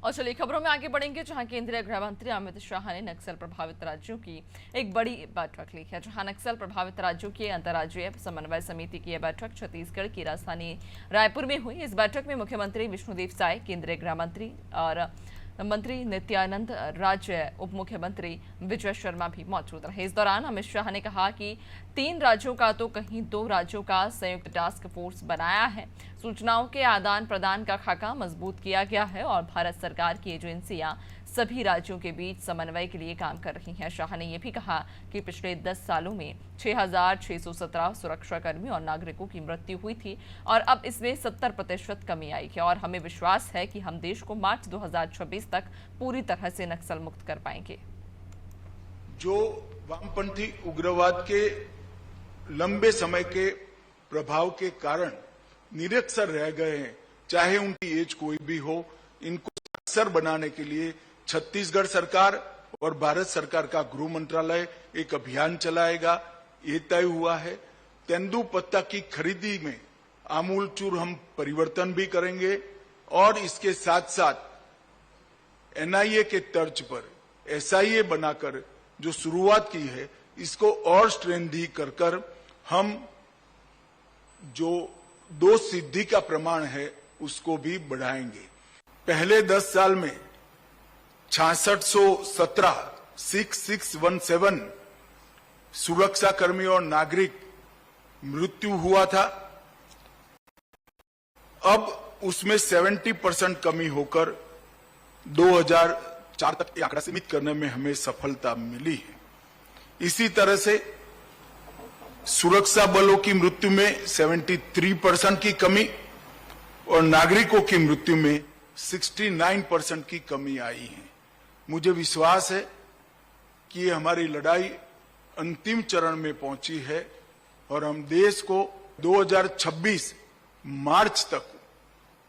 और चलिए खबरों में आगे बढ़ेंगे, जहां केंद्रीय गृह मंत्री अमित शाह ने नक्सल प्रभावित राज्यों की एक बड़ी बैठक ली है। जहां नक्सल प्रभावित राज्यों की अंतर्राज्यीय समन्वय समिति की यह बैठक छत्तीसगढ़ की राजधानी रायपुर में हुई। इस बैठक में मुख्यमंत्री विष्णुदेव साय, केंद्रीय गृह मंत्री और मंत्री नित्यानंद राज्य, उप मुख्यमंत्री विजय शर्मा भी मौजूद रहे। इस दौरान अमित शाह ने कहा कि 3 राज्यों का तो कहीं 2 राज्यों का संयुक्त टास्क फोर्स बनाया है। सूचनाओं के आदान प्रदान का खाका मजबूत किया गया है और भारत सरकार की एजेंसियां सभी राज्यों के बीच समन्वय के लिए काम कर रही हैं। शाह ने यह भी कहा कि पिछले 10 सालों में 6,617 सुरक्षाकर्मी और नागरिकों की मृत्यु हुई थी और अब इसमें 70% कमी आई है और हमें विश्वास है कि हम देश को मार्च 2026 तक पूरी तरह से नक्सल मुक्त कर पाएंगे। जो वामपंथी उग्रवाद के लंबे समय के प्रभाव के कारण निरक्षर रह गए हैं, चाहे उनकी एज कोई भी हो, इनको अक्सर बनाने के लिए छत्तीसगढ़ सरकार और भारत सरकार का गृह मंत्रालय एक अभियान चलाएगा, ये तय हुआ है। तेंदुपत्ता की खरीदी में आमूलचूर हम परिवर्तन भी करेंगे और इसके साथ साथ एनआईए के तर्ज पर एसआईए बनाकर जो शुरुआत की है, इसको और स्ट्रेंथी कर हम जो 2 सिद्धि का प्रमाण है उसको भी बढ़ाएंगे। पहले 10 साल में 6617 सुरक्षाकर्मी और नागरिक मृत्यु हुआ था। अब उसमें 70% कमी होकर 2004 तक ये आंकड़ा सीमित करने में हमें सफलता मिली है। इसी तरह से सुरक्षा बलों की मृत्यु में 73% की कमी और नागरिकों की मृत्यु में 69% की कमी आई है। मुझे विश्वास है कि ये हमारी लड़ाई अंतिम चरण में पहुंची है और हम देश को 2026 मार्च तक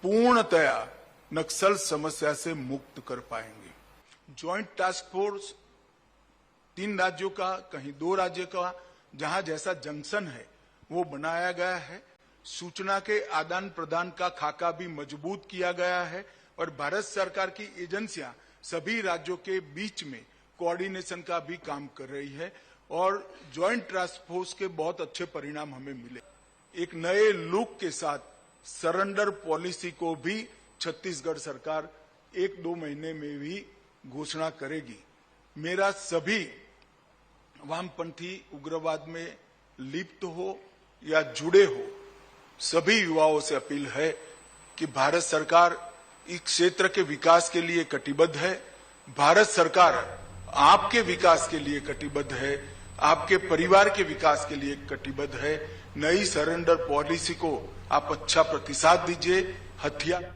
पूर्णतया नक्सल समस्या से मुक्त कर पाएंगे। ज्वाइंट टास्क फोर्स 3 राज्यों का, कहीं 2 राज्यों का, जहां जैसा जंक्शन है वो बनाया गया है। सूचना के आदान प्रदान का खाका भी मजबूत किया गया है और भारत सरकार की एजेंसियां सभी राज्यों के बीच में कोऑर्डिनेशन का भी काम कर रही है और ज्वाइंट टास्क फोर्स के बहुत अच्छे परिणाम हमें मिले। एक नए लुक के साथ सरेंडर पॉलिसी को भी छत्तीसगढ़ सरकार 1-2 महीने में भी घोषणा करेगी। मेरा सभी वामपंथी उग्रवाद में लिप्त हो या जुड़े हो सभी युवाओं से अपील है कि भारत सरकार इस क्षेत्र के विकास के लिए कटिबद्ध है। भारत सरकार आपके विकास के लिए कटिबद्ध है, आपके परिवार के विकास के लिए कटिबद्ध है। नई सरेंडर पॉलिसी को आप अच्छा प्रतिसाद दीजिए। हथियार